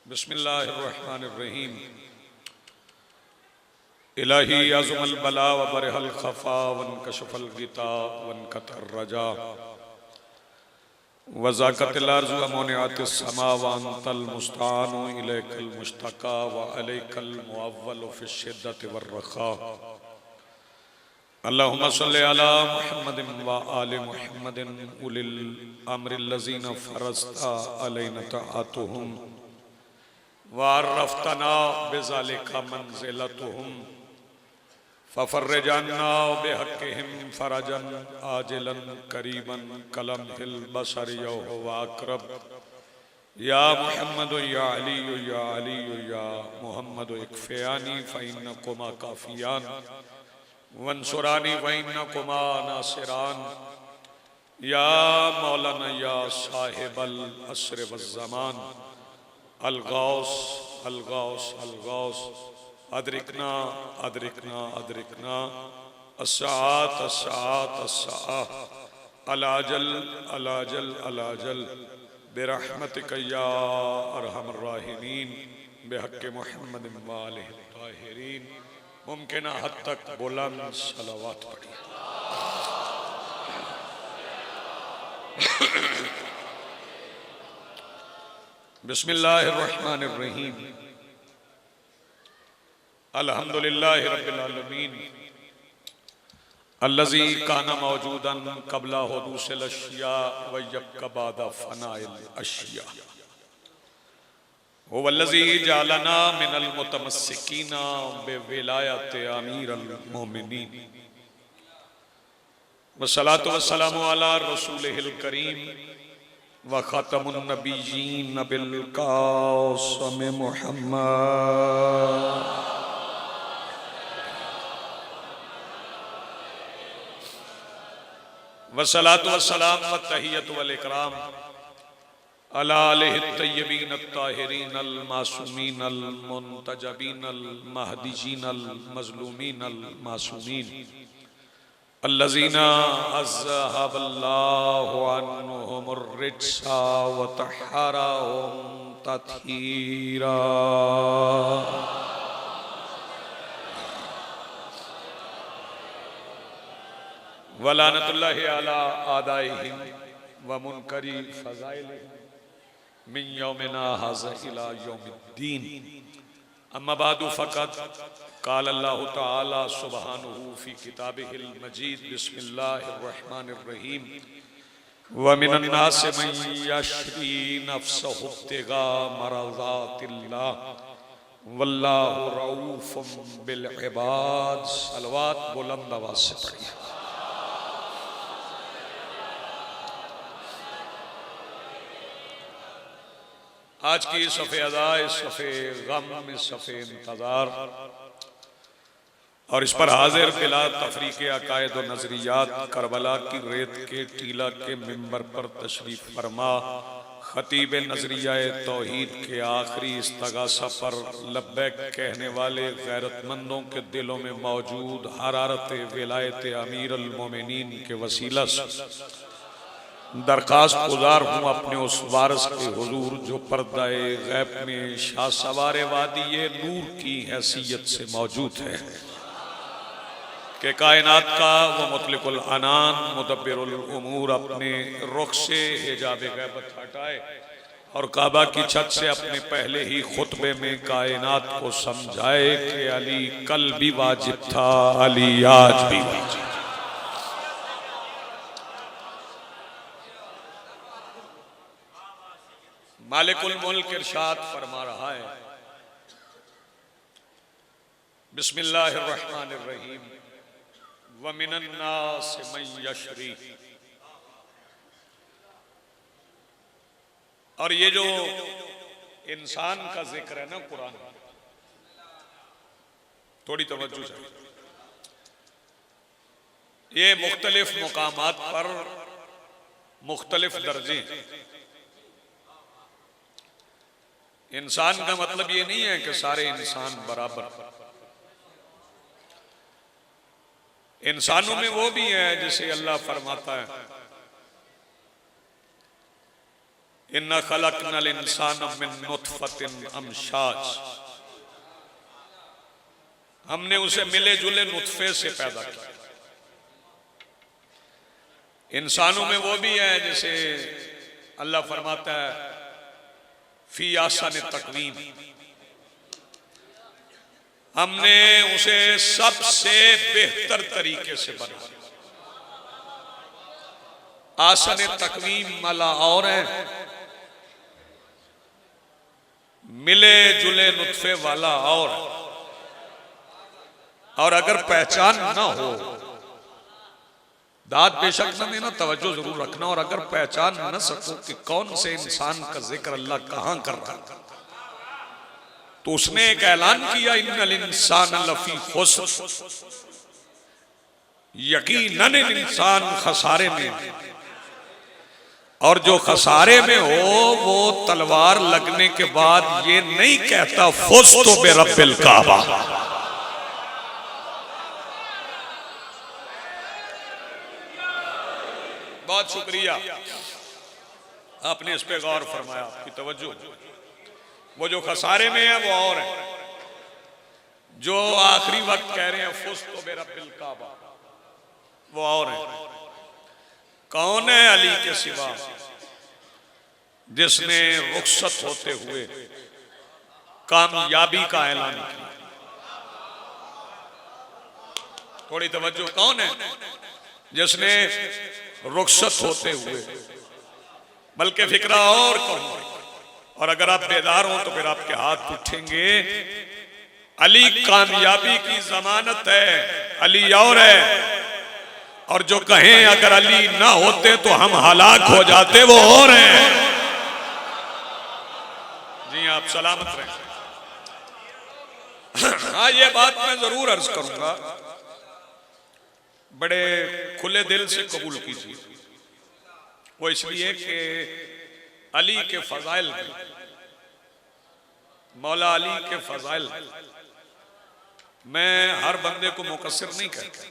बिस्मिल्लाहिर्रहमानिर्रहीम। इलाही अज़मल बला व बरहल खफा वन कशफल गिता वन कतर रजा वज़ाकतिल अर्ज़ व मुनिअतिस समा व अंतल मुस्तानु इलैकल मुश्तका व अलैकल मुअव्वल फ़िश शिद्दति वर रखा। अल्लाहुम्मा सल्लि अला मुहम्मदिन व आलि मुहम्मदिन उलिल अम्रिल लज़ीना फ़रज़ता अलैना तआतुहुम वारफ़तना बिज़ालिका मंज़िलतुहुम फ़फ़र्रिज अन्ना बिहक़्क़िहिम फ़रजन आजिलन करीबन कलम्हिल बसरि व अक़रब या मुहम्मद या अली या मुहम्मद इक्फ़ियानी फ़इन्नकुमा काफ़ियान वंसुरानी फ़इन्नकुमा नासिरान या मौलाना या साहिबल अस्र वज़्ज़मान अल-गौस अल-गौस अल-गौस अदरिकना अदरिकना अदरिकना अस्सात अस्सात अस्सा अलाजल अलाजल अलाजल बिरहमतिक या अरहमर राहिमीन बिहक़्क़ि मुहम्मद व आलिहि ताहिरीन। मुमकिन हद तक बुलंद सलावत पढ़िए। बिस्मिल्लाहिर्रहमानिर्रहीम। अल्हम्दुलिल्लाहि रब्बिल आलमीन अल्लज़ी काना मौजूदन क़ब्ला हुदूसिल अश्या व यब्क़ा बअदा फ़नाइल अश्या हुवल्लज़ी जअलना मिनल मुतमस्सिकीना बिविलायति अमीरिल मोमिनीन वस्सलातु वस्सलामु अला रसूलिहिल करीम व ख़ातमुन नबिय्यीन बिल क़ासिम मुहम्मद वस्सलातु वस्सलाम व तहियतु वल इकराम अला आलिहि तय्यबीन अत्ताहिरीन अल मासूमीन अल मुंतजबीन अल महदीजीन अल मज़लूमीन अल मासूमीन अल्लज़ीना अज़हबल्लाहु अन्हुमुर रिज्सा व तह्हरहुम तत्हीरा। वलानतुल्लाहि अला आदाइहिम व मुनकरी फ़ज़ाइलिहिम मिन यौमिना हाज़ा इला यौमिद्दीन। अम्मा बादु फ़क़द क़ाल अल्लाहु तआला सुब्हानहु फ़ी किताबिहिल मजीद बिस्मिल्लाहिर्रहमानिर्रहीम व मिनन नासि मन यशरी नफ़्सहु इब्तिगा मरज़ातिल्लाह वल्लाहु रऊफ़ुम बिल इबाद। सलवात बुलंद आवाज़ से पढ़िए। आज की सफ़े अज़ा, इस सफ़े गम, इस सफ़े इंतज़ार और इस पर हाजिर बिला तफरीक अकायद व नज़रियात करबला की रेत के टीला के मिंबर पर तशरीफ़ फरमा खतीब नज़रिया तौहीद के आखिरी इस्तगासा पर लब्बैक कहने वाले गैरतमंदों के दिलों में मौजूद हरारत विलायत अमीरुल मोमिनीन के वसीला से दरखास्त गुजार हूँ अपने उस वारिस के हुजूर जो पर्दाए गैब में शाह सवारे वादिये नूर की हैसियत से मौजूद है कि कायनात का वो मुतलिकुल अनान मुदब्बिरुल उमूर अपने रुख से हिजाब गैबत हटाए और काबा की छत से अपने पहले ही खुतबे में कायनात को समझाए कि अली कल भी वाजिब था, अली आज भी वाजिब। मालिकुल मुल्क इरशाद फरमा रहा है बिस्मिल्लाहिर्रहमानिर्रहीम व मिनन नासि मन यशरी। और ये जो इंसान का जिक्र है ना कुरान, थोड़ी तवज्जो चाहिए। ये मुख्तलिफ मुकामात पर मुख्तलिफ दर्जे। इंसान का मतलब ये नहीं है कि सारे इंसान बराबर। इंसानों में वो भी है जिसे अल्लाह फरमाता है इन्ना खलकनल इंसान मिन नुतफतिन अमशाज, हमने उसे मिले जुले नुतफे से पैदा किया। इंसानों में वो भी है जैसे अल्लाह फरमाता है फी आसन तकवीम, हमने उसे सबसे बेहतर तरीके से बनाया। आसन तकवीम वाला और है, मिले जुले नुतफे वाला और अगर पहचान ना हो, दाद बेशक न देना, तवज्जो जरूर रखना, और अगर पहचान न सको कि कौन से इंसान का जिक्र अल्लाह कहां कर रहा है, तो उसने एक ऐलान किया इन्नल इंसान लफी खुस्र, यकीनन इंसान खसारे में। और जो खसारे में हो वो तलवार लगने के बाद ये नहीं कहता फुज़्तु बिरब्बिल काबा। बहुत शुक्रिया, आपने इस पे गौर फरमाया, आपकी तवज्जो। वो जो खसारे में है वो और है, जो आखिरी वक्त कह रहे हैं फुज़्तु बिरब्बिल काबा, वो और है। कौन है अली के सिवा जिसने रुखसत होते हुए कामयाबी का ऐलान किया? थोड़ी तवज्जो, कौन है जिसने रुखसत होते हुए, बल्कि फिक्रा और कहूं, और अगर आप बेदार हो तो फिर आपके हाथ उठेंगे। अली कामयाबी की जमानत है, अली और है। और जो कहें अगर अली ना होते तो हम हलाक हो जाते, वो और हैं। जी आप सलामत रहें। हाँ, ये बात मैं जरूर अर्ज करूंगा, बड़े खुले दिल से कबूल कीजिए। वो इसलिए कि अली के फजाइल में, मौला अली के फजाइल मैं हर बंदे को मुकस्सिर नहीं कहता,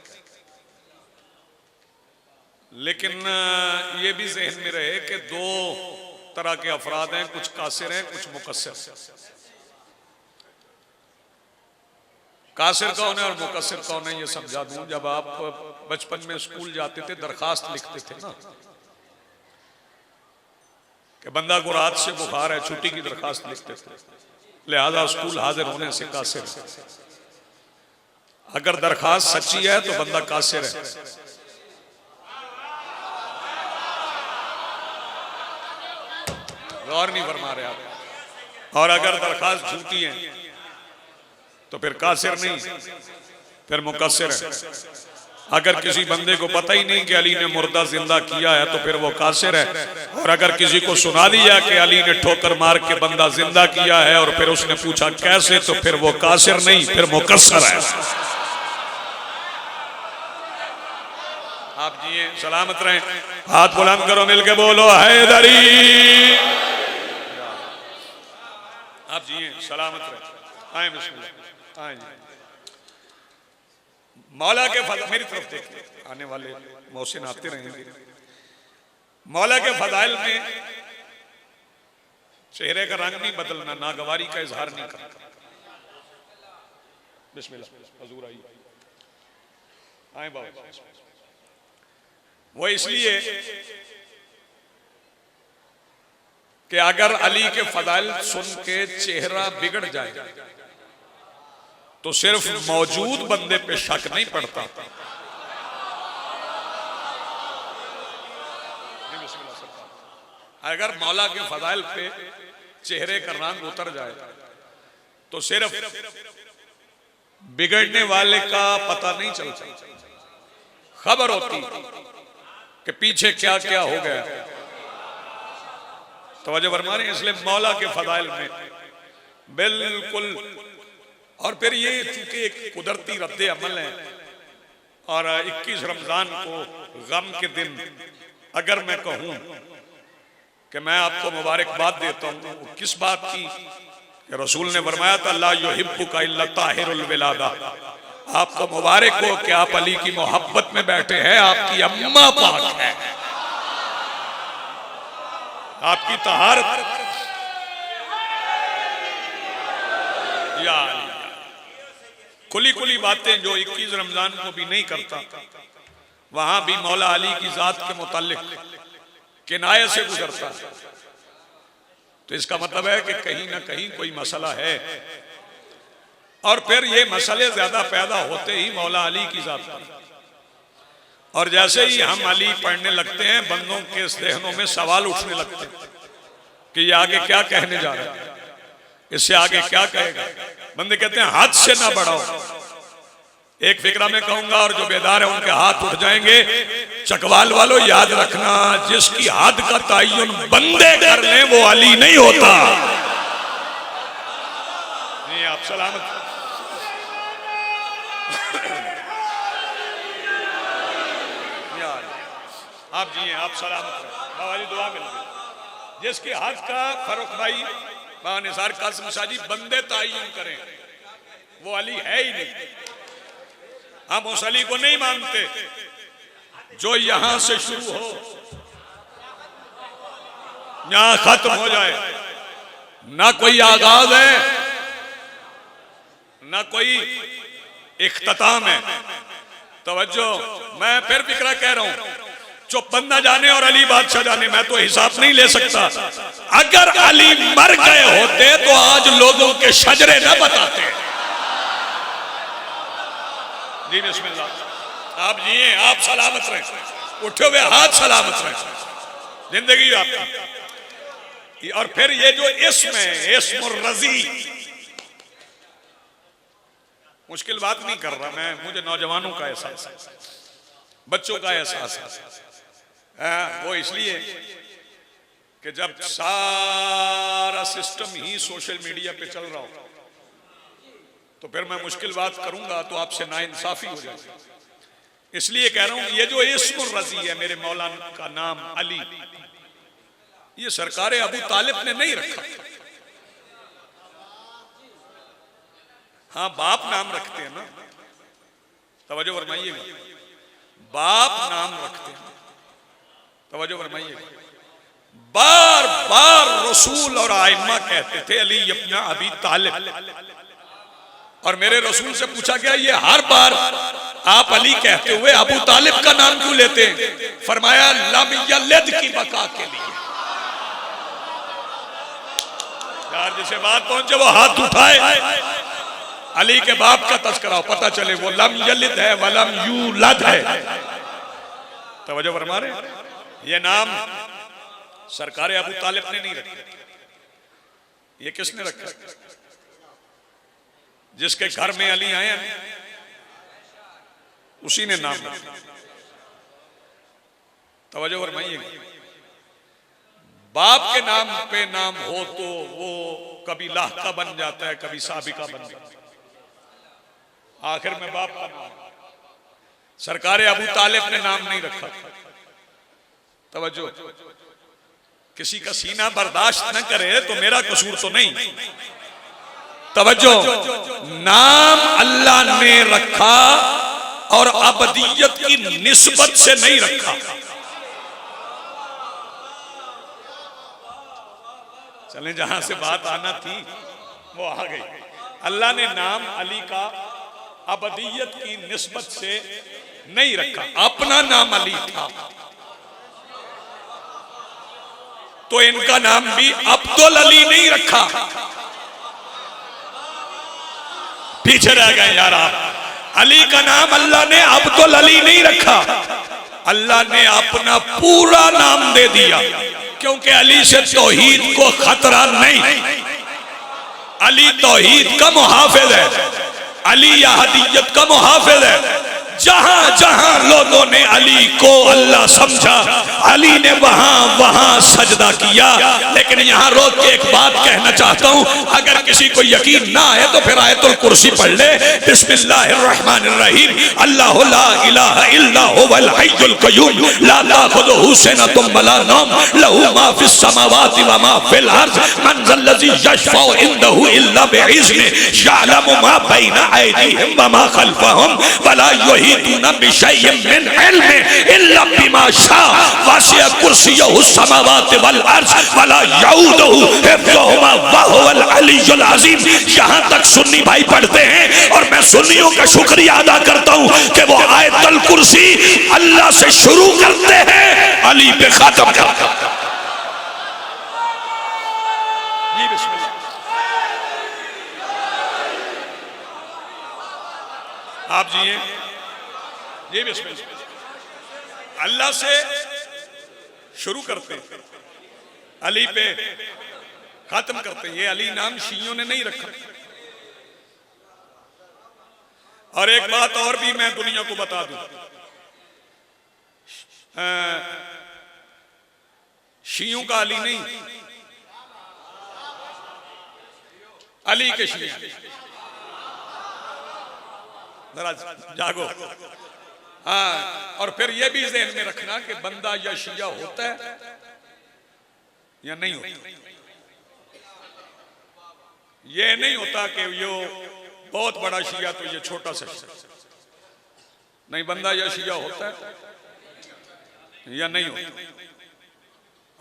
लेकिन ये भी ज़हन में रहे कि दो तरह के अफराद हैं, कुछ कासिर हैं, कुछ मुकस्सिर। कासिर कौन है और मुकस्सिर कौन है ये समझा दूं। जब आप बचपन में स्कूल जाते थे, दरखास्त लिखते थे ना कि बंदा को रात से बुखार है, छुट्टी की दरखास्त लिखते थे, लिहाजा स्कूल हाजिर होने से कासिर है। अगर दरखास्त सच्ची है तो बंदा कासिर है। गौर नहीं फरमा रहे आप। और अगर दरखास्त झूठी है तो फिर कासिर नहीं, फिर मुकस्सिर है। अगर किसी बंदे को पता ही नहीं कि अली ने मुर्दा जिंदा किया है तो फिर वो कासिर है। और अगर किसी को सुना दिया कि अली ने ठोकर मार के बंदा जिंदा किया है और फिर उसने पूछा कैसे, तो फिर वो कासिर नहीं, फिर मुकस्सिर है। आप जिए सलामत रहें, हाथ बुलंद करो, मिलके बोलो हैदरी। आप जिए सलामत रहें। आए बिस्मिल्लाह, आए जी। मौला के फज़ाइल, मेरी तरफ देखिए, आने वाले मोहसिन आते रहेंगे। मौला के फज़ाइल में चेहरे का रंग नहीं बदलना, नागवारी का इजहार नहीं करना। बिस्मिल्लाह, हुजूर आइए, आए बाबा। वो इसलिए कि अगर अली के फज़ाइल सुन के चेहरा बिगड़ जाए तो सिर्फ मौजूद बंदे पे शक नहीं पड़ता, अगर मौला के फज़ाइल पे चेहरे का रंग उतर जाए तो सिर्फ बिगड़ने वाले का पता नहीं चलता, खबर होती कि पीछे क्या क्या हो गया। तवज्जो फरमा रहे हैं। इसलिए मौला के फज़ाइल में बिल्कुल, और फिर ये चूंकि एक कुदरती रद्द अमल है, और 21 रमजान को गम के दिन अगर मैं कहूं कि मैं आपको मुबारकबाद देता हूं, वो किस बात की कि रसूल ने फरमाया था ला युहिब्बुका इल्ला ताहिरुल विलादा, आपको मुबारक हो कि आप अली की मोहब्बत में बैठे हैं, आपकी अम्मा पाक है। आपकी तहारत या खुली खुली बातें जो 21 रमजान को भी नहीं करता, वहां भी मौला अली की जात के मुताल्लिक किनाये से गुजरता। तो इसका मतलब है कि कहीं ना कहीं कोई मसला है, और फिर ये मसले ज्यादा पैदा होते ही मौला अली की जात पर। और जैसे ही हम अली पढ़ने लगते हैं, बंदों के ज़हनों में सवाल उठने लगते हैं कि ये आगे क्या कहने जा रहा है, इससे आगे क्या कहेगा। बंदे कहते हैं हाथ से ना बढ़ाओ। एक फिक्रा में कहूंगा, और जो बेदार है उनके हाथ उठ जाएंगे। चकवाल वालों याद रखना, जिसकी हद का तयन बंदे कर लें वो अली नहीं होता। नहीं, आप सलामत आप जी हैं, आप सलामत रहे। बाबा जी दुआ मिल गई। जिसकी हद का फरुख भाई बाबा निसार कासिम शाह जी बंदे तयन करें, वो अली है ही नहीं। हम उस अली को नहीं मानते जो यहां से शुरू हो, यहां खत्म हो जाए। ना कोई आगाज है, ना कोई इख्तिताम है। तवज्जो, मैं फिर फिक्रा कह रहा हूं, जो बंदा जाने और अली बादशाह जाने, मैं तो हिसाब नहीं ले सकता। अगर अली मर गए होते तो आज लोगों के शजरे न बताते। जी बिस्मिल्लाह। आप जिए, आप सलामत रहें, उठे हुए हाथ सलामत रहें, जिंदगी आपकी। और फिर ये जो इस्म है, इस्मुर रजी, मुश्किल बात नहीं कर रहा मैं, मुझे नौजवानों का एहसास है, बच्चों का एहसास है। वो इसलिए कि जब सारा सिस्टम ही सोशल मीडिया पे चल रहा हो, तो फिर मैं मुश्किल बात करूंगा तो आपसे नाइंसाफी हो जाएगी। इसलिए कह रहा हूं, ये जो इस्मुर रजी है, मेरे मौलाना का नाम अली, ये सरकार अबू तालिब ने नहीं रखा। हाँ, बाप नाम रखते हैं ना, तवज्जो फरमाइएगा, बाप नाम रखते हैं, तवज्जो फरमाइएगा। बार बार रसूल और आइम्मा कहते थे अली अपना अबी तालिब, और मेरे रसूल से पूछा गया, ये हर बार आप अली कहते हुए अबू तालिब का नाम क्यों लेते हैं? फरमाया लम यलिद की बका के लिए। यार जिसे बात पहुंचे वो हाथ उठाए, अली के बाप का तस्करा पता चले, वो लम यलिद है वलम यूलद है। तवज्जो फरमा रहे, ये नाम सरकार अबू तालिब ने नहीं रखा। ये किसने रखा? जिसके घर में अली आए हैं उसी ने नाम रखा। तवज्जो फरमाइएगा, बाप के नाम पे नाम हो तो वो कभी लाहका बन जाता है, कभी साबिका बन जाता है, आखिर में बाप का नाम। सरकार अबू तालिब ने नाम नहीं रखा। तवज्जो, किसी का सीना बर्दाश्त न करे तो मेरा कसूर तो नहीं। तवज्जो, नाम अल्लाह ने रखा और अबदियत की निस्बत से नहीं रखा। चलें, जहां से बात आना थी वो आ गई। अल्लाह ने नाम अली का अबदियत की निस्बत से नहीं रखा, अपना नाम अली था, तो इनका नाम भी अब्दुल अली नहीं रखा। पीछे रह गए यार आप। अली का नाम अल्लाह ने अब्दुल अली नहीं रखा, अल्लाह ने अपना पूरा नाम दे दिया, क्योंकि अली से तौहीद को खतरा नहीं। अली तौहीद का मुहाफिज है, अली यहूदियत का मुहाफिज है। जहां जहां लोगों ने अली को अल्लाह समझा, अली ने वहां वहां सजदा किया। लेकिन यहां रोक के एक बात कहना चाहता हूं, अगर किसी को यकीन ना आए तो फिर आयतुल कुर्सी पढ़ ले। बिस्मिल्लाहिर्रहमानिर्रहीम, अल्लाहु ला इलाहा इल्ला हुवल हय्युल क़य्यूम ला ताखुज़ुहु सिनतुम वला नौम लहू मा फिस समावाति व मा फिल अर्ज़ मन ज़ल्लज़ी यशफ़उ इंदहु इल्ला बिइज़्निहि यअलमु मा बैना अयदीहिम व मा खल्फ़हुम वला युहीतूना बिशैइन मिन इल्मि इल्ला बिमा शाअ वसिअ कुर्सियहु समावाति वल अर्ज़ वला यऊदुहु हिफ्ज़ुहुमा व हुवल अलीयुल अज़ीम। यहाँ तक सुन्नी भाई पढ़ते हैं और मैं सुन्नियों का शुक्रिया अदा करता हूँ कि वो आयतुल कुर्सी अल्लाह से शुरू करते हैं, अली पे खत्म करते हैं। आप जिए ये बिस्मिल्लाह अल्लाह से शुरू करते हैं, अली पे खत्म करते हैं। ये अली नाम शियों ने नहीं रखा। और एक बात और भी मैं दुनिया को बता दूं, शियों का अली नहीं, अली के शिया। जरा जागो। हाँ, और फिर यह भी ज़हन में रखना कि बंदा या शिया होता है या नहीं होता। ये नहीं होता कि ये बहुत बड़ा शिया तो ये छोटा सा नहीं, बंदा या शिया होता है या नहीं होता।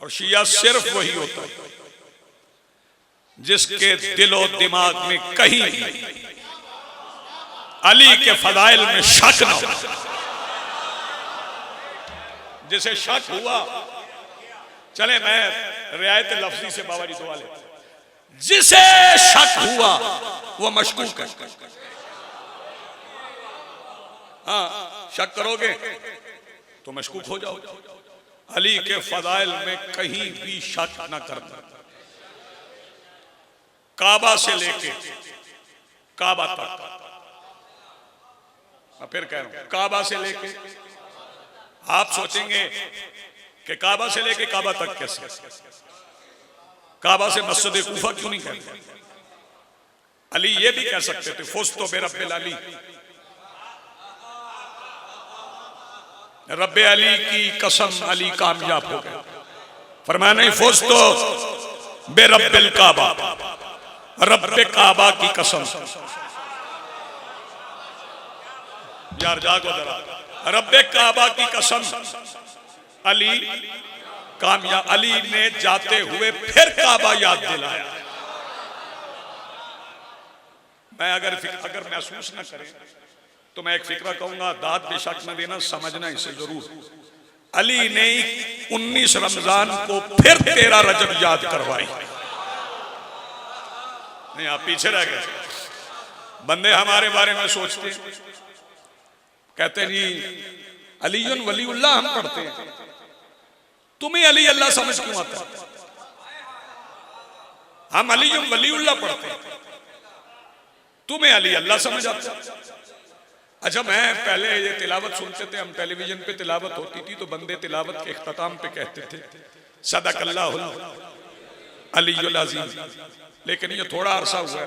और शिया सिर्फ वही होता है जिसके दिलो दिमाग में कहीं अली के फदाइल में शक न हो। जिसे शक हुआ, चले मैं रियायत लफ्जी से बाबा जी दुआ लेते, जिसे शक हुआ वो मशकूक है। हाँ, शक करोगे तो मशकूक हो जाओ। अली के फदाइल में कहीं भी शक न करना। काबा से लेके काबा तक, फिर कह रहा हूं काबा से लेके, आप सोचेंगे कि काबा से लेके काबा तक कैसे, काबा से मस्जिद कूफा क्यों नहीं कहते? अली ये भी कह सकते थे फुज़्तु बिरब्बिल अली, रब्बे अली की कसम अली कामयाब हो गया। फरमाया नहीं, फुज़्तु बिरब्बिल काबा, रब्बे काबा की कसम। यार जागो जरा, रब्बे काबा की कसम अली कामयाब। अली ने जाते हुए फिर काबा याद दिलाया। मैं अगर महसूस न करें तो मैं एक फिक्रा कहूंगा, दाद बेशक न देना, समझना इसे जरूर। अली ने 19 रमजान को फिर 13 रजब याद करवाई। नहीं, आप पीछे रह गए। बंदे हमारे बारे में सोचते, कहते जी अलीयुन वलीउल्लाह हम पढ़ते हैं, तुम्हें अली अल्लाह समझ क्यों आता है? हम अलीयुन वलीउल्लाह पढ़ते हैं, तुम्हें अली अल्लाह समझ आता है। अच्छा, मैं पहले ये तिलावत सुनते थे, हम टेलीविजन पे तिलावत होती थी तो बंदे तिलावत के इख्तिताम पे कहते थे सदक़ल्लाहुल अलीयुल अज़ीम। लेकिन ये थोड़ा अरसा हुआ है,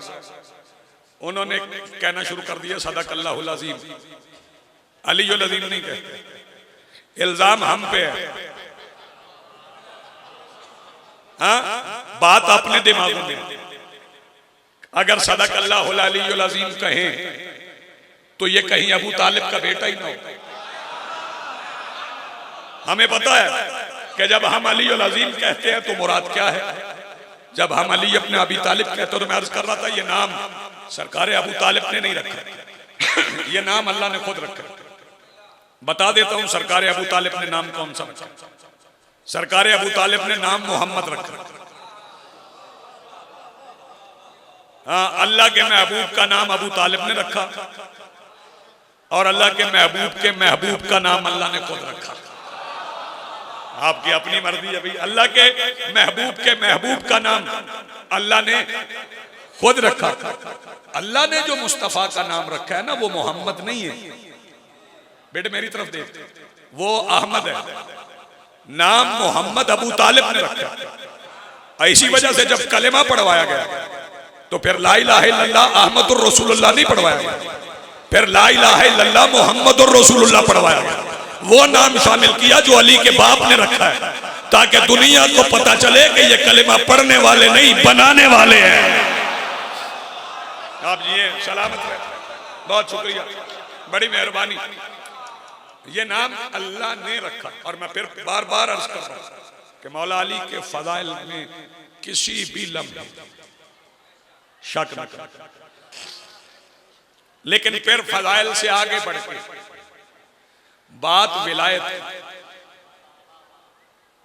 उन्होंने कहना शुरू कर दिया सदक़ल्लाहुल अज़ीम। अलीयुल अज़ीम नहीं कहते। इल्जाम हम पे है। हाँ, बात अपने दिमागों में। अगर सदक़ल्लाहुल अलीयुल अज़ीम कहें तो ये कहीं अबू तालिब का बेटा ही ना हो। हमें पता है कि जब हम अलीयुल अज़ीम कहते हैं तो मुराद क्या है। जब हम अली अपने अबी तालिब कहते हैं तो मैं अर्ज कर रहा था, ये नाम सरकार अबू तालिब ने नहीं रखा, ये नाम अल्लाह ने खुद रखा। बता देता हूं सरकार अबू तालिब ने नाम कौन सा रखा। सरकार अबू तालिब ने नाम मोहम्मद रखा। हाँ, अल्लाह के महबूब का नाम अबू तालिब ने रखा और अल्लाह के महबूब का नाम अल्लाह ने खुद रखा। आपकी अपनी मर्जी है भाई। अल्लाह के महबूब का नाम अल्लाह ने खुद रखा। अल्लाह ने जो मुस्तफा का नाम रखा है ना, वो मोहम्मद नहीं है बेटे, मेरी तरफ देख, वो अहमद है। नाम मोहम्मद अबू तालिब ने रखा। इसी वजह से जब कलेमा पढ़वाया गया तो फिर ला इलाहा इल्लल्लाह अहमदुर रसूलुल्लाह नहीं पढ़वाया गया, फिर ला इलाहा इल्लल्लाह मुहम्मदुर रसूलुल्लाह पढ़वाया गया। वो नाम शामिल किया जो अली के बाप ने रखा है, ताकि दुनिया को पता चले कि ये कलेमा पढ़ने वाले नहीं, बनाने वाले हैं। आप जी सलामत रहे, बहुत शुक्रिया, बड़ी मेहरबानी। ये नाम अल्लाह ने रखा। और मैं फिर बार बार अर्ज कर रहा हूं कि मौला अली के फजाइल में किसी भी लम्हे शक न कर। लेकिन फिर फजाइल से आगे बढ़ के बात विलायत,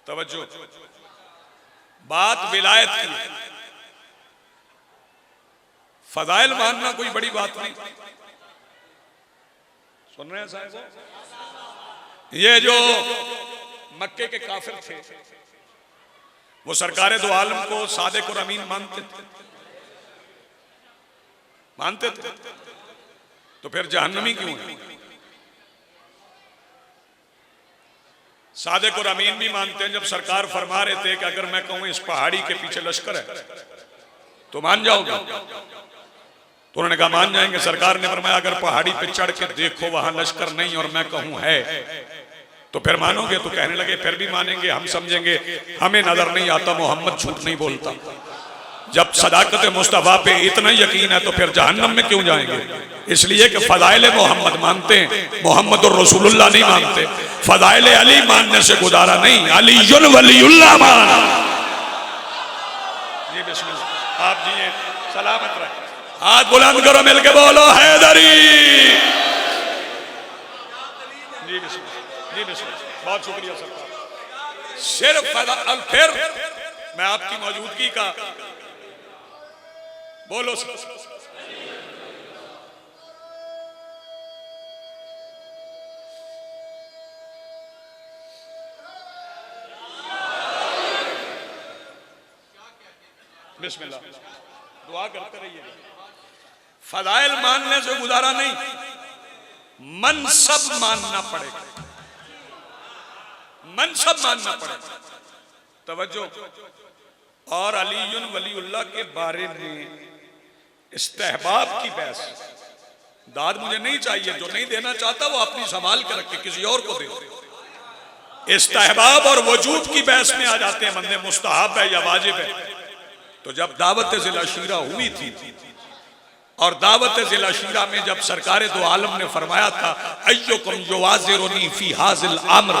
तवज्जो, बात विलायत की। फजाइल मानना कोई बड़ी बात नहीं। सुन रहे हैं साहब? ये जो मक्के के काफिर थे वो सरकारे दो आलम को सादिक और अमीन मानते थे, मानते थे, तो फिर जहन्नमी क्यों है? सादिक और अमीन भी मानते हैं। जब सरकार फरमा रहे थे कि अगर मैं कहूं इस पहाड़ी के पीछे लश्कर है तो मान जाओगे, तो उन्होंने कहा मान जाएंगे। सरकार ने फरमाया अगर पहाड़ी पे चढ़ के देखो वहां लश्कर नहीं और मैं कहूं है तो फिर मानोगे? तो कहने लगे फिर भी मानेंगे, हम समझेंगे हमें नजर नहीं आता मोहम्मद झूठ नहीं बोलता। जब सदाकत मुस्तफा पे इतना यकीन है तो फिर जहन्नम में क्यों जाएंगे? इसलिए कि फजाइल मोहम्मद मानते हैं, मोहम्मद और रसूलुल्लाह नहीं मानते। फजाइल अली मानने से गुजारा नहीं, अलीयुन वलीउल्लाह मान। जी बिस्मिल्लाह, आप जी सलामत रहे। हाथ बुलंद करो, मिलके बोलो हैदरी। जी बिस्मिल्लाह, जी बिस्मिल्लाह, बहुत शुक्रिया सरकार। सिर्फ और फिर मैं आपकी मौजूदगी का बोलो बिस्मिल्लाह, दुआ करते रहिए। फजाइल मानने से गुजारा नहीं, मनसब मानना पड़ेगा, मनसब मानना पड़ेगा। तवज्जो। और अलीयुन वलीउल्लाह के बारे में इस्तेहबाब की बहस, दाद मुझे नहीं चाहिए, जो नहीं देना चाहता वो अपनी संभाल के रखे, किसी और को दे। इस्तेहबाब और वजूद की बहस में आ जाते हैं बंदे, मुस्तहब है या वाजिब है। तो जब दावत ज़िला शीरा हुई थी और दावत ज़िला शीरा में जब सरकारे दो आलम ने फरमाया था अय्युकुम युवाज़िरुनी फी हाज़िल अम्र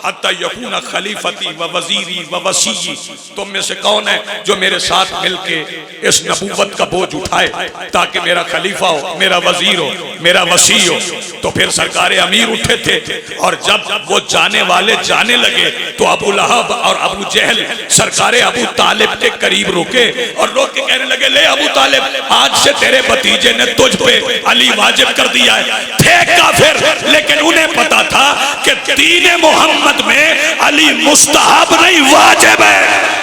हत्ता यकून खलीफती व वज़ीरी व वसीयी, तुम में से कौन है जो मेरे साथ मिलके इस नबूवत का बोझ उठाए ताकि मेरा खलीफा हो, मेरा वजीर हो, मेरा वसी हो। तो फिर सरकारे अमीर उठे थे और जब वो जाने वाले जाने लगे तो अबू लहब और अबू जहल सरकारे अबू तालिब के करीब रुके और रोक के कहने लगे ले अबू तालिब, आज से तेरे भतीजे ने तुझ पे अली वाजिब कर दिया है। थे काफिर, लेकिन उन्हें पता था कि दीन मोहम्मद में अली मुस्तहब नहीं वाजिब है।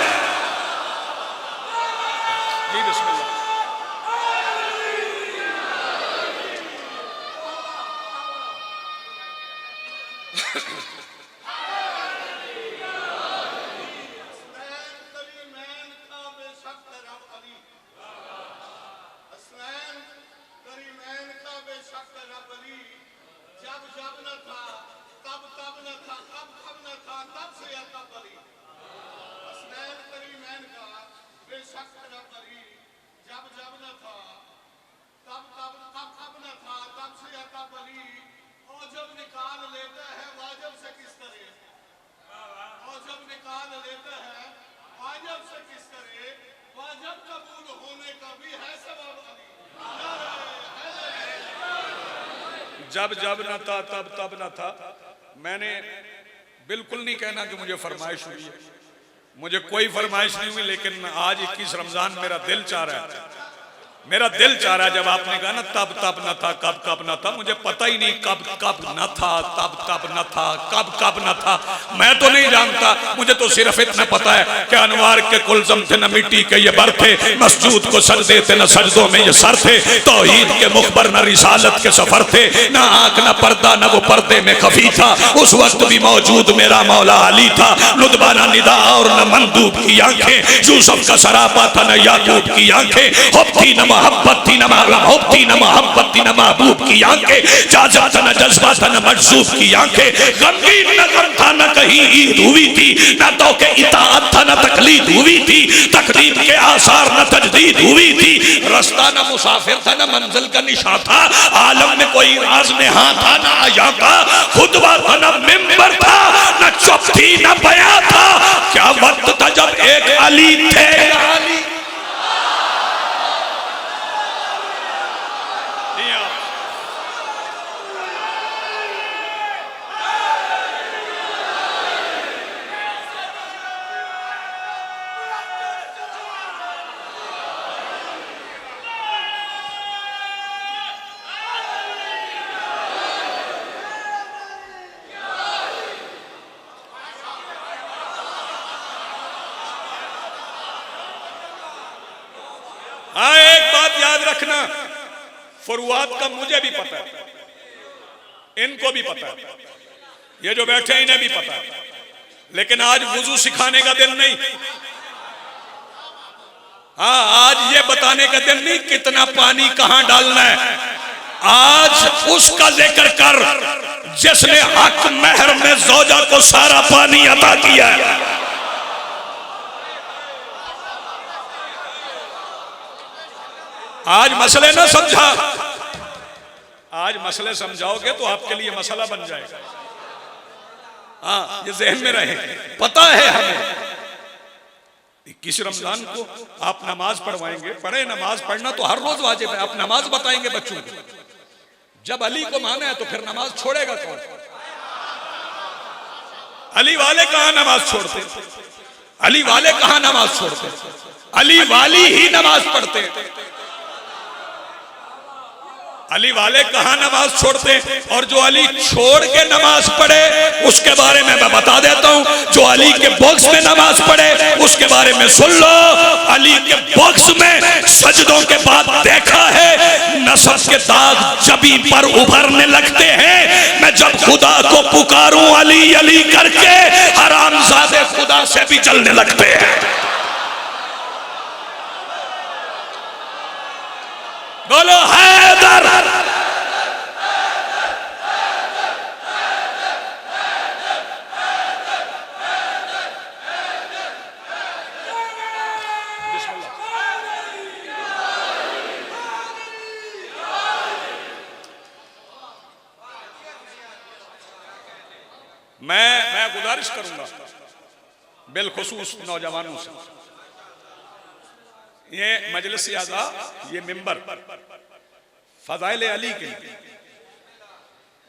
जब जब न था तब तब न था। मैंने बिल्कुल नहीं कहना कि मुझे फरमाइश हुई है, मुझे कोई फरमाइश नहीं हुई, लेकिन आज 21 रमजान मेरा दिल चाह रहा है, मेरा दिल चाह रहा है। जब आपने कहा ना तब तब न था, कब कब न था, मुझे पता ही नहीं कब कब न था, तब तब न था, कब कब न था, मैं तो नहीं जानता। मुझे तो सिर्फ इतना पता है कि अनवार के कुलजम थे न मिट्टी के ये बर थे, मस्जूद को सजदे थे न सजदों में ये सर थे, तौहीद के मुखबर न रिसालत के सफर थे, न आंख न पर्दा न वो पर्दे में खफी था। उस वक्त भी मौजूद मेरा मौला अली था, नुदबा न निदा और न मंदूब की आंखें, यूसुफ का सरापा था न याकूब की आंखें, हुब थी न मोहब्बत थी न मोहब्बत थी न महबूब की आंखें, जाजा था न जज्बा था न मजसूब की आंखें, गमगीन न गम था न कहीं ईद हुई थी, न तो के इताअत था न तकलीद हुई थी, तकलीद के आसार न तजदीद हुई थी, रास्ता न मुसाफिर था न मंजिल का निशान था, आलम में कोई राज नेहा था न आया का, खुद रुतबा था, न मिंबर था, न चुप थी, न बयां था। क्या वक्त था जब एक अली थे। अली हाँ, एक बात याद रखना, फुरुआत का मुझे भी पता है, इनको भी पता है, ये जो बैठे हैं इन्हें भी पता है, लेकिन आज वुजू सिखाने का दिन नहीं। हाँ, आज ये बताने का दिन नहीं कितना पानी कहां डालना है। आज उसका जिक्र कर जिसने हक महर में ज़ौजा को सारा पानी अता किया है। आज मसले ना समझा, आज मसले समझाओगे तो आपके लिए मसला बन जाएगा। हाँ, ये जहन में रहे। पता है हमें 21 रमजान को आप नमाज पढ़वाएंगे, पढ़े, नमाज पढ़ना तो हर रोज वाजिब है। आप नमाज बताएंगे बच्चों को। जब अली को माना है तो फिर नमाज छोड़ेगा कौन? अली वाले कहां नमाज छोड़ते? अली वाले कहां नमाज छोड़ते? अली वाली ही नमाज पढ़ते। अली वाले कहां नमाज छोड़ते? और जो अली छोड़ के नमाज पढ़े उसके बारे में मैं बता देता हूं। जो अली के बॉक्स में नमाज पढ़े उसके बारे में सुन लो। अली के बॉक्स में सजदों के बाद देखा है नसब के दाग जबी पर उभरने लगते हैं। मैं जब खुदा को पुकारूं अली अली करके हरामजादे खुदा से भी जलने लगते हैं। बोलो हैदर। मैं गुजारिश करूंगा बिलखुसूस नौजवानों से, ये मजलिस आज़ा, ये मिंबर फज़ाइल अली के लिए,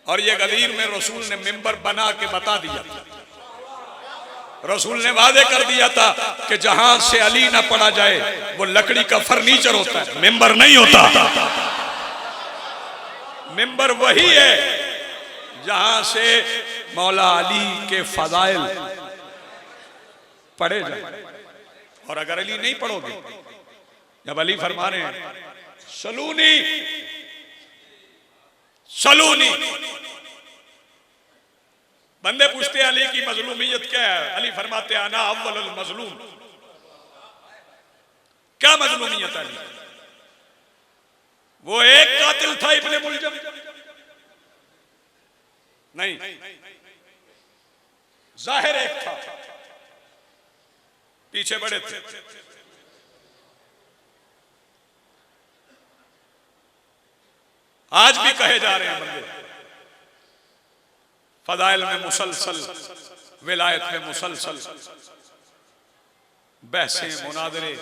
और ये गदीर में रसूल ने मिंबर बना के बता दिया। रसूल ने वादे कर दिया था कि जहां से अली ना पढ़ा जाए वो लकड़ी का फर्नीचर होता है, मिंबर नहीं होता। मिंबर वही है जहां से मौला अली के फज़ाइल पढ़े जाए। और अगर अली नहीं पढ़ोगे, जब अली फरमा रहे हैं सलूनी सलूनी, बंदे पूछते हैं अली की मजलूमियत क्या है? अली फरमाते हैं अना अव्वलुल मजलूम। क्या मजलूमियत अली? वो एक कातिल था इब्ने मुलजम नहीं, जाहिर एक था, पीछे बड़े थे। आज भी कहे जा रहे हैं बंदे फदाइल में मुसलसल, विलायत में मुसलसल, बहसें, मुनादरे,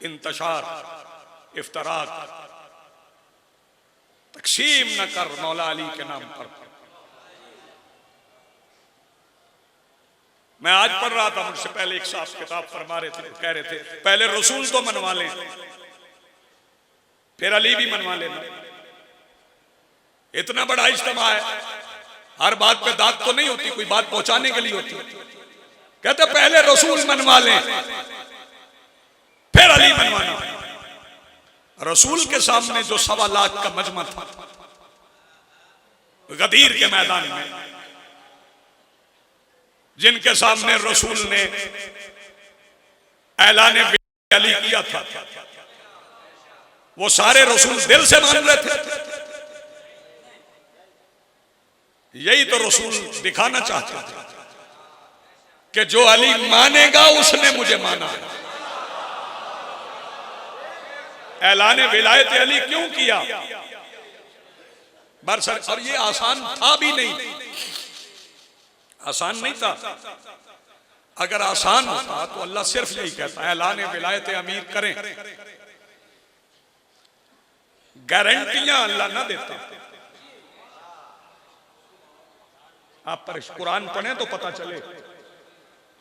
इंतशार, इफ्तराक, तकसीम न कर मौला अली के नाम पर। मैं आज पढ़ रहा था, मुझसे पहले एक साहब किताब फरमा रहे थे, कह रहे थे पहले रसूल तो मनवा लें फिर अली भी मनवा लेना। इतना बड़ा इज्तिमा है, हर बात पे दाद तो नहीं होती, कोई बात पहुंचाने के लिए होती। कहते पहले रसूल मनवा लें फिर अली मनवाना। रसूल के सामने जो 1.25 लाख का मजमा था गदीर के मैदान में, जिनके सामने रसूल ने ऐलान अली किया था, वो सारे रसूल दिल से मान रहे थे। यही तो रसूल दिखाना चाहते थे कि जो अली मानेगा उसने मुझे माना। ऐलान विलायत अली क्यों किया? और ये आसान था भी नहीं। आसान नहीं था। अगर आसान होता तो अल्लाह सिर्फ यही कहता है ऐलान विलायत अमीर करें, गारंटियां अल्लाह ना देता। आप पर कुरान पढ़े तो पता चले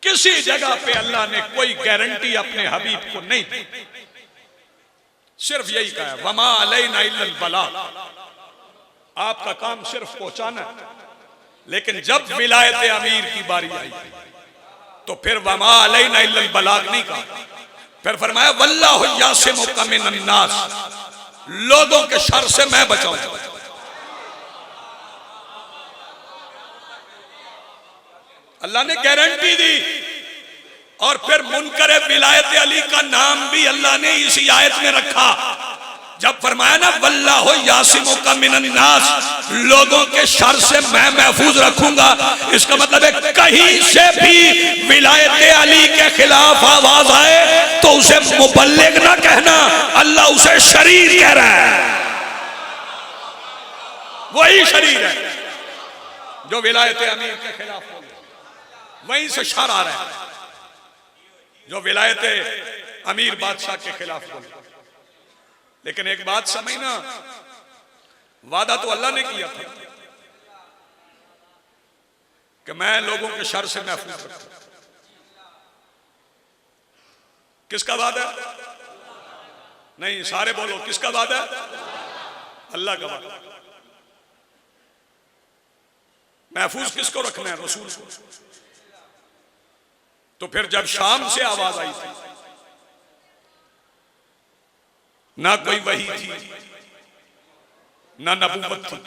किसी जगह पे अल्लाह ने कोई गारंटी अपने हबीब को नहीं दी, सिर्फ यही कहा वमा अलैना इल्लल बलाग, आपका काम सिर्फ पहुंचाना। लेकिन जब विलायत अमीर की बारी आई तो फिर वमा अलैना इल्लल बलाग नहीं कहा, फिर फरमाया वल्लाहु यासिमुका मिनन नास, लोगों के शर से मैं बचाऊंगा। अल्लाह ने गारंटी दी। और फिर मुनकर विलायत अली का नाम भी अल्लाह ने इसी आयत में रखा जब फरमाया ना वल्लाहु यासिमुका मिनन नास, लोगों के शर से मैं महफूज रखूंगा। इसका मतलब है कहीं से भी विलायत अली के खिलाफ आवाज आए तो उसे मुबल्लिग ना कहना, अल्लाह उसे शरीर कह रहा है। वही शरीर है जो विलायत अमीर के खिलाफ बोले, वहीं से शर आ रहा है जो विलायत अमीर बादशाह के खिलाफ बोले। लेकिन एक बात समझना, वादा तो अल्लाह ने किया था कि मैं लोगों के शर से महफूज रखूंगा। किसका वादा? नहीं, सारे बोलो किसका वादा? अल्लाह का वादा। महफूज किसको रखना है? रसूल को। तो फिर जब शाम से आवाज आई थी, ना कोई वही थी ना नबूवत थी,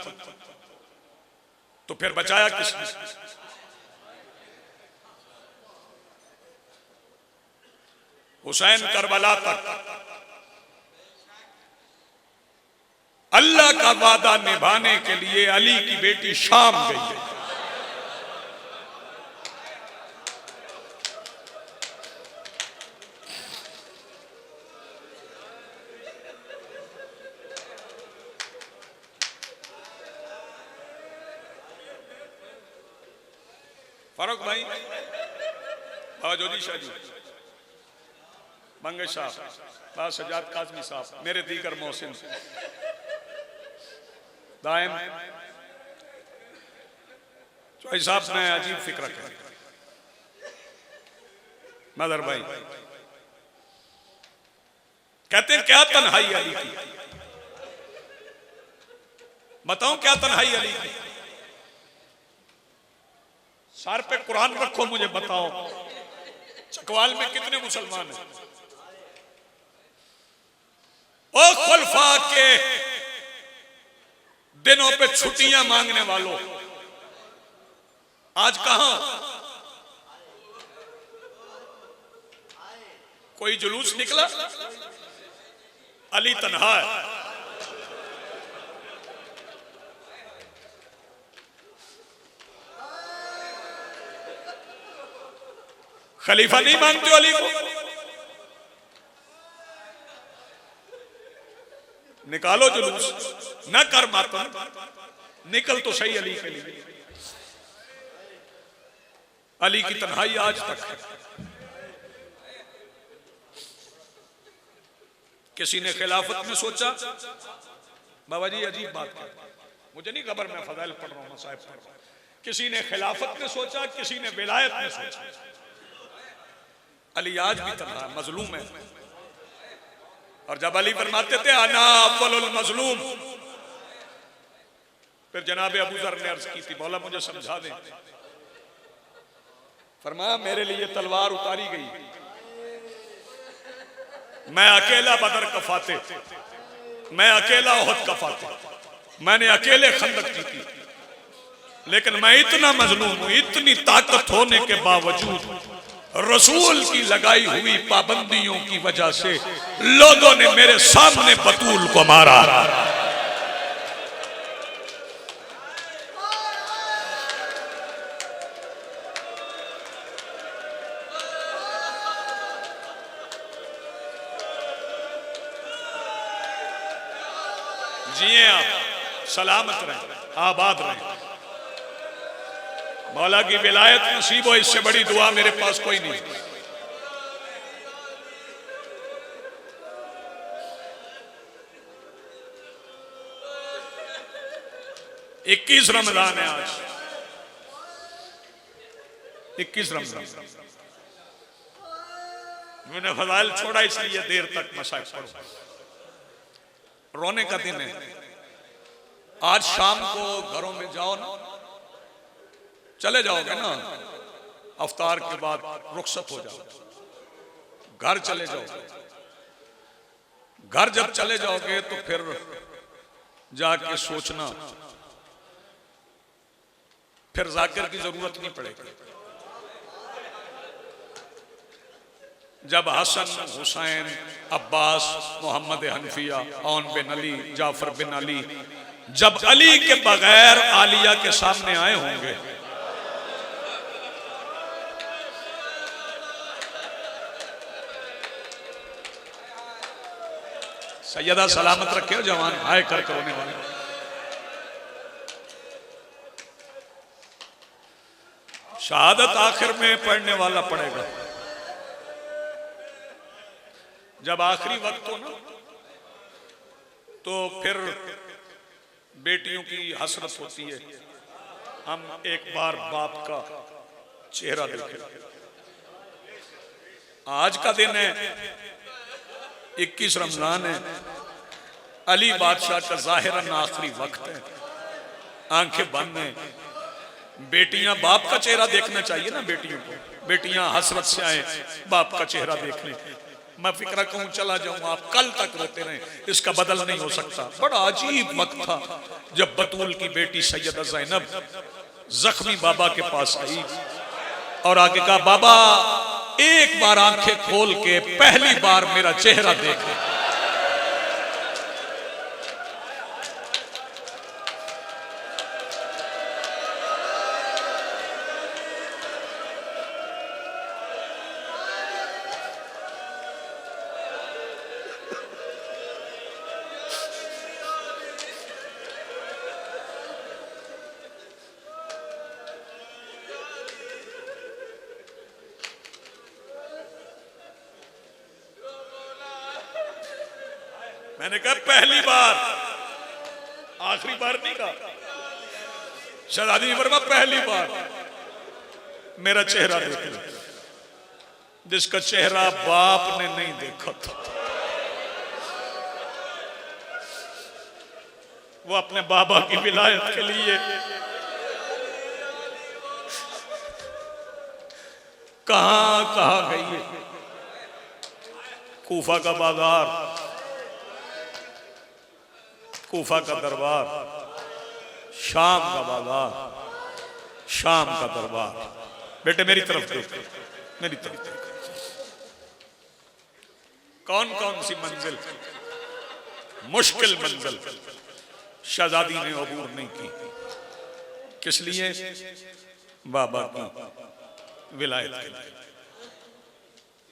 तो फिर बचाया किसने? हुसैन करबला तक अल्लाह का वादा निभाने के लिए अली की बेटी शाम गई है। फारूक भाई, बावजूदी शाह जी, मंगेश साहब, बास सजाद काजमी साहब, मेरे दीगर मोहसिन दायम चौधरी साहब, मैं अजीब फिक्र कर मदर भाई कहते हैं क्या तन्हाई अली की? बताऊं क्या तन्हाई अली की? सर पे कुरान रखो, मुझे बताओ चकवाल में कितने मुसलमान हैं? ओ खुलफा के दिनों पे छुट्टियां मांगने वालों, आज कहां? कोई जुलूस निकला? अली तन्हा है। खलीफा नहीं मानते हो अली को? निकालो जुलूस, न कर मातम, निकल तो सही अली के लिए। अली की तन्हाई आज तक है। किसी ने खिलाफत में सोचा, बाबा जी अजीब बात है, मुझे नहीं खबर, मैं फजाइल पढ़ रहा हूं, मसाइब पढ़ रहा हूं। किसी ने खिलाफत में सोचा, किसी ने विलायत में सोचा। अली आज भी तन्हा मजलूम है। और जब अली फरमाते थे अना अव्वलुल मजलूम, फिर जनाब अबू जर ने अर्ज की थी, मौला मुझे समझा दे। फरमाया मेरे लिए तलवार उतारी गई, मैं अकेला बदर का फातिह, मैं अकेला उहद का फातिह, मैंने अकेले खंदक जीती, लेकिन मैं इतना मजलूम हूं, इतनी ताकत होने के बावजूद रसूल की लगाई हुई पाबंदियों की वजह से लोगों ने मेरे सामने बतूल को मारा। जिए आप, सलामत रहें, आबाद रहें। मौला की विलायत नसीब हो, इससे बड़ी दुआ मेरे पास कोई नहीं। इक्कीस रमजान है आज, 21 रमजान। मैंने फजाइल छोड़ा इसलिए देर तक मसाइल पढ़ो। रोने का दिन है आज। शाम को घरों में जाओ ना, चले जाओगे ना, अफ्तार के बाद रुखसत हो जाओ, घर चले जाओ। घर जब चले जाओगे तो फिर जाके सोचना, फिर जाकिर की जरूरत नहीं पड़ेगी। जब हसन, हुसैन, अब्बास, मोहम्मद हनफिया, औन बिन अली, जाफर बिन अली, जब अली के बगैर आलिया के सामने आए होंगे, सैयदा सलामत रखे हो जवान, हाय कर होने वाले। शहादत आखिर में पढ़ने वाला पड़ेगा। जब आखिरी वक्त हो ना, तो फिर बेटियों की हसरत होती है, हम एक बार बाप का चेहरा देखें। आज का दिन है, 21 रमजान है, अली बादशाह का जाहिरन आखिरी वक्त है, आंखें बंद हैं। बेटियां बाप का चेहरा देखना चाहिए ना बेटियों को, बेटियां हसरत से आए बाप का चेहरा देखने। मैं फिक्र कहूं चला जाऊं, आप कल तक रोते रहे, इसका बदल नहीं हो सकता। बड़ा अजीब वक्त था जब बतूल की बेटी सैयदा ज़ैनब जख्मी बाबा के पास आई और आके कहा, बाबा एक बार आंखें खोल के पहली बार मेरा चेहरा देख। मैंने कहा पहली बार, आखिरी बार नहीं कहा। शहजादी ने फरमाया पहली बार मेरा चेहरा देख लो, जिसका चेहरा बाप ने नहीं देखा था। वो अपने बाबा की विलायत के लिए कहां कहां गई है। कूफा का बाजार, कूफा का दरबार, शाम का बाजार, शाम का दरबार। बेटे मेरी तरफ देखो, मेरी तरफ देखो। कौन कौन सी मंजिल, मुश्किल मंजिल शहजादी ने अबूर नहीं की। किस लिए? बाबा की विलायत के लिए।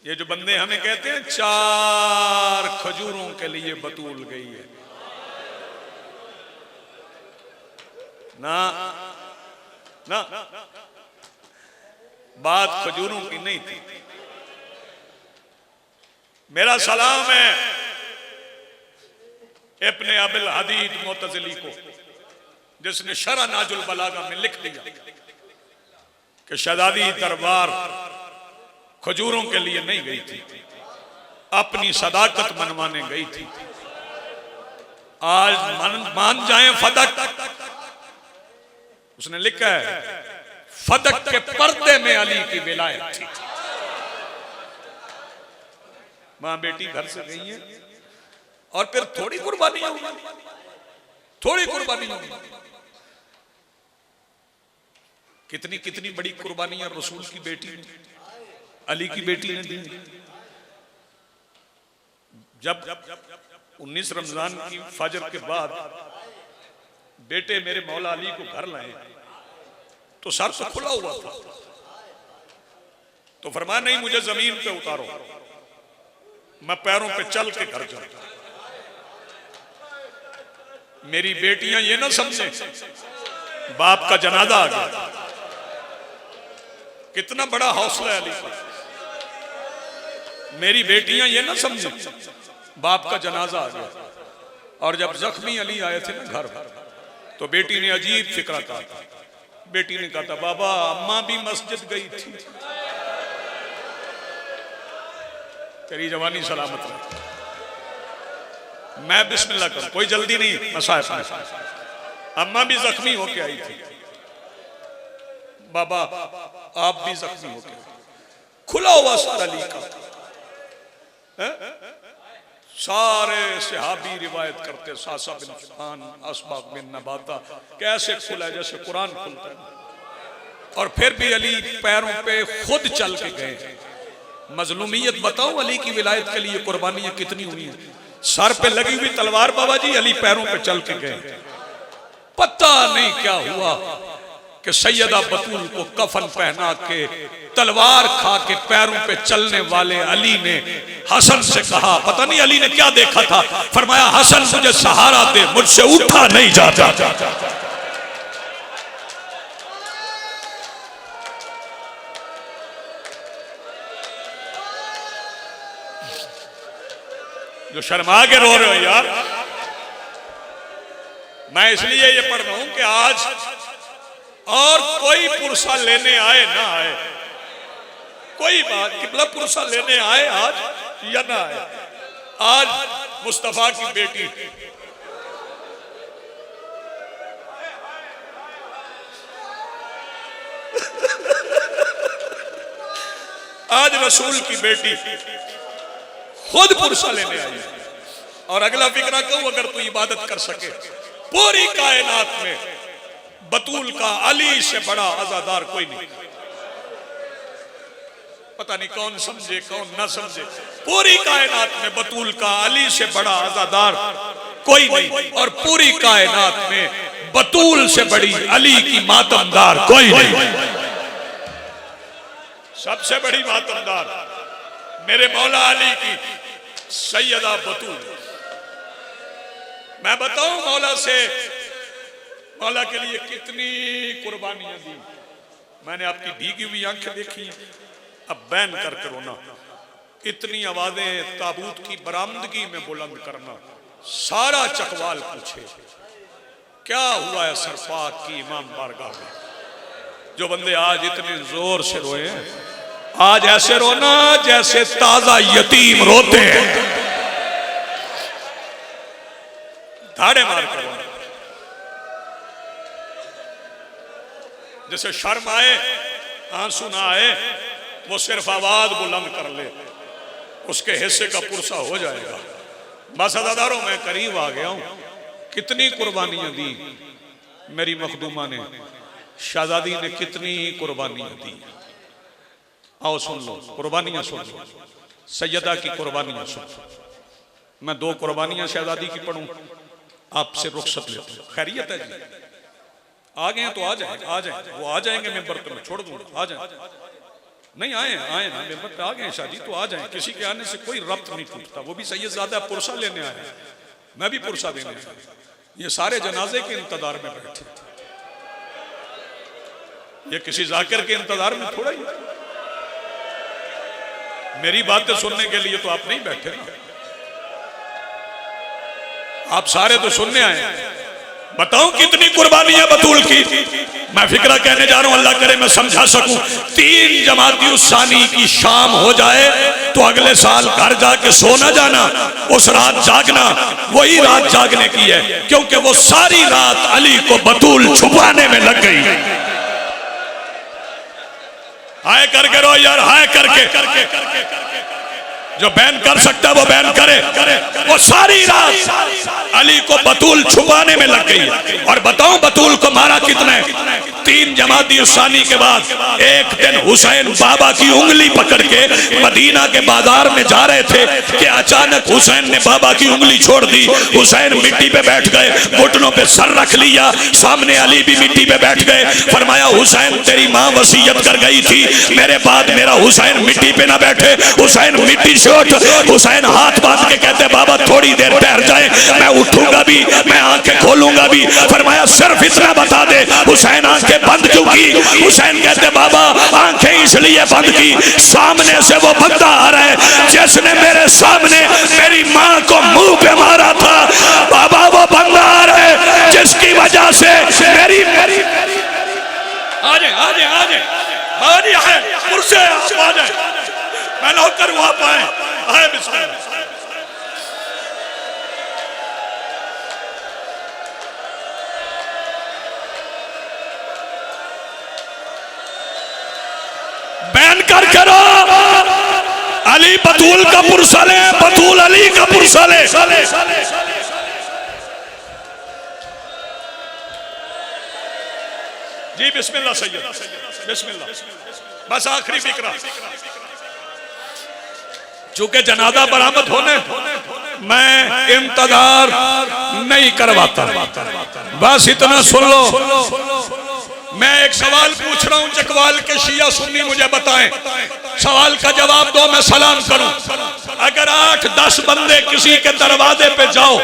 ये जो बंदे हमें कहते हैं 4 खजूरों के लिए बतूल गई है, ना ना, बात खजूरों की नहीं थी। मेरा सलाम है इब्ने अबिल हदीद मुतज़िली को, जिसने शरह नाजुल बलागा में लिख दिया कि शहजादी दरबार खजूरों के लिए नहीं गई थी, अपनी सदाकत मनवाने गई थी। आज मान जाएं फदक, उसने लिखा है फदक के पर्दे में अली की विलायत थी। मां बेटी घर से गई है और फिर थोड़ी कुर्बानी होगी, थोड़ी कुर्बानी होगी। कितनी कितनी बड़ी कुर्बानियां रसूल की बेटी ने, अली की बेटी ने दी। जब 19 रमजान की फजर के बाद बेटे मेरे मौला अली को घर लाए तो सर से खुला हुआ था, तो फरमाया नहीं मुझे जमीन पे उतारो, मैं पैरों पे चल के घर जाऊं। मेरी बेटियां ये ना समझे बाप का जनाजा आ गया, कितना बड़ा हौसला है अली का। मेरी बेटियां ये ना समझे, बाप का जनाजा आ गया और जब जख्मी अली आए थे ना घर, तो बेटी ने अजीब फिक्रा कहा था। बेटी ने कहा था, बाबा अम्मा भी मस्जिद गई थी। तेरी जवानी सलामत रहे। मैं बिस्मिल्लाह करूं, कोई जल्दी नहीं। मसाइब में अम्मा भी जख्मी होके आई थी, बाबा आप भी जख्मी होके, खुला हुआ सर अली का। सारे सहाबी रिवायत करते, सासा बिन खान, असबाक बिन नबाता, कैसे खुला जैसे कुरान खुलता है। और फिर भी अली पैरों पे खुद चल के गए। मजलूमियत बताऊं, अली की विलायत के लिए कुर्बानियां कितनी हुई हैं। सर पे लगी हुई तलवार बाबा जी, अली पैरों पे चल के गए। पता नहीं क्या हुआ कि सैयदा बतूल को कफन पहना के तलवार खा के पैरों पे चलने वाले अली ने हसन से कहा, पता नहीं अली ने क्या देखा था, फरमाया हसन मुझे सहारा दे, मुझसे उठा नहीं जाता। जो शर्मा के रो रहे हो यार, मैं इसलिए ये पढ़ रहा हूं कि आज और कोई पुरसा लेने आए ना आए, कोई बात किबला पुरसा लेने आए आज या ना आए, आज मुस्तफा की बेटी आज रसूल की बेटी खुद पुरसा लेने आई। और अगला फिक्रा कहूं, अगर तू इबादत कर सके, पूरी कायनात में बतूल का अली से बड़ा आजादार कोई नहीं। पता नहीं कौन समझे कौन ना समझे, पूरी कायनात में बतूल का अली से बड़ा आजादार कोई नहीं। और पूरी कायनात में बतूल से बड़ी अली की मातमदार कोई नहीं। सबसे बड़ी मातमदार मेरे मौला अली की सैयदा बतूल। मैं बताऊं मौला से, मौला के लिए कितनी कुर्बानियां दी। मैंने आपकी भीगी हुई आंखें देखी, अब बैन करके रोना, इतनी आवाजें ताबूत की बरामदगी में बुलंद करना, सारा चकवाल पूछे क्या हुआ है सरपाक की इमाम बारगाह में। जो बंदे आज इतने जोर से रोए, आज ऐसे रोना जैसे ताजा यतीम रोते हैं, धाड़े मार कर रोना, जैसे शर्म आए आंसू ना आए, वो सिर्फ आवाज बुलंद कर ले, उसके हिस्से का पुरसा हो जाएगा। बस अदादारों में करीब आ गया हूं। कितनी कुर्बानियां दी मेरी मखदूमा ने, शहजादी ने कितनी कुर्बानियां दी। आओ सुन लो, कुर्बानियां सुन लो, सैयदा की कुर्बानियां सुन लो। मैं दो कुर्बानियां शहजादी की पढ़ूं, आपसे रुखसत लेता हूं। खैरियत है जी? आ गए तो आ जाए, आ जाए, वो आ जाएंगे मेंबर पे मैं छोड़ दूंगा, आ जाए। नहीं आए आए ना मेंबर पे आ गए शादी तो आ जाए, किसी के आने से कोई रब्त नहीं टूटता। वो भी सैयदजादा पुरसा लेने आए, मैं भी पुरसा देने आया, ये सारे जनाजे के इंतजार में बैठे, ये किसी जाकिर के इंतजार में थोड़ा ही। मेरी बातें सुनने के लिए तो आप नहीं बैठे ना, आप सारे तो सुनने आए। बताऊं कितनी कुर्बानियां बतूल की। मैं फिक्रा कहने जा रहा हूं, अल्लाह करे मैं समझा सकूं। 3 जमाती उस्सानी की शाम हो जाए तो अगले साल घर जाके सो ना जाना, उस रात जागना, वही रात जागने की है, क्योंकि वो सारी रात अली को बतूल छुपाने में लग गई। हाय करके रो यार, हाय करके। जो बैन कर सकता है वो बैन करे। वो सारी रात अली को बतूल छुपाने में लग गई। और बताऊं बतूल को मारा कितने? 3 जमाती उस्सानी के बाद एक दिन हुसैन बाबा की उंगली पकड़ के मदीना के बाजार में जा रहे थे कि अचानक हुसैन ने बाबा की उंगली छोड़ दी। हुसैन मिट्टी पे बैठ गए, घुटनों पे सर रख लिया, सामने अली भी मिट्टी पे बैठ गए। फरमाया हुसैन तेरी माँ वसीयत कर गई थी मेरे बाद मेरा हुसैन मिट्टी पे ना बैठे। हुसैन मिट्टी से उठ, हुसैन हाथ बांध के कहते बाबा थोड़ी देर ठहर जाए, मैं उठूंगा भी, मैं आंखें खोलूंगा भी। फरमाया सिर्फ इतना बता दे। हुसैन आंखें आंखें बंद क्यों की? हुसैन कहते बाबा आंखें इसलिए बंद की, सामने से वो बंदा आ रहा है जिसने मेरे सामने मेरी माँ को मुंह पे मारा था। बाबा वो बंदा आ रहा है जिसकी वजह से मेरी आजे आजे आजे आजे है पुरसे आ जाए, मैं नौकर वहां पाए आए बिस्मिल्लाह। बैन कर करो अली बतूल का पुरसल है, बतूल अली का पुरसल है। जी बिस्मिल्लाह सैयद, बिस्मिल्लाह। बस आखिरी फिक्रा, चूंकि जनाजा बरामद होने मैं इंतजार नहीं करवाता, बस इतना सुन लो। मैं एक सवाल पूछ रहा हूं चकवाल के शिया सुन्नी, मुझे बताएं, सवाल का जवाब दो, मैं सलाम करूं। अगर 8-10 बंदे किसी के दरवाजे पे जाओ,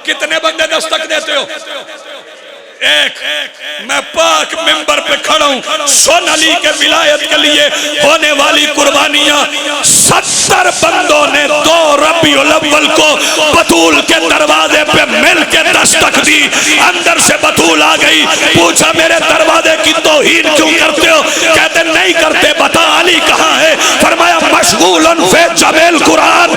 कितने बंदे दस्तक देते हो? एक। मैं पाक मिंबर पे खड़ा हूं, सुन अली के विलायत के लिए होने वाली कुर्बानियां 70 बंदों ने 2 रबीउल अव्वल को बतूल के दरवाजे पे मिल के दस्तक दी। अंदर से बतूल आ गई, पूछा मेरे दरवाजे की तौहीन क्यों करते हो? कहते नहीं करते, बता अली कहाँ है? फरमाया मशगूलन फे जबेल कुरान,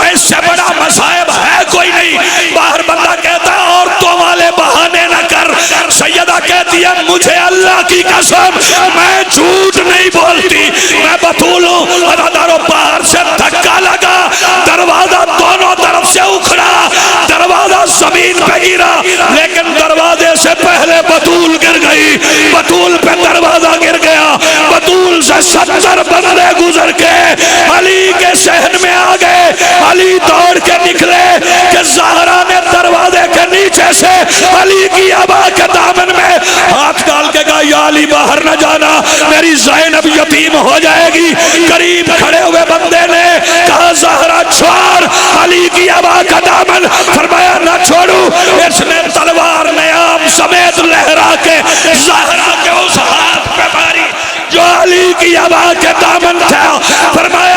इससे बड़ा मसाइब है कोई नहीं। बाहर बंदा कहता औरतों वाले बहाने न कर। सैयदा कहती है मुझे अल्लाह की कसम मैं झूठ नहीं बोलती, मैं बतूल हूं। अदादारों बाहर से धक्का लगा, दरवाजा दोनों तरफ से उखड़ा, दरवाजा जमीन पे गिरा, लेकिन दरवाजे से पहले बतूल गिर गई, बतूल पे दरवाजा गिर गया। बतूल से 70 बंदे गुजर के अली के सहन में आ गए। अली दौड़ के निकले कि ज़हरा ने दरवाजे के नीचे से अली की आबा के दामन में हाथ डाल के कहा या अली बाहर न जाना, मेरी ज़ैनब यतीम हो जाएगी। करीब खड़े हुए बंदे ने कहा ज़हरा छोड़ अली की आबा का दामन। फरमाया न छोड़ू। इसने तलवार नयाम समेत लहरा के ज़हरा के उस हाथ पे मारी जो अली की आबा के दामन था। फरमाया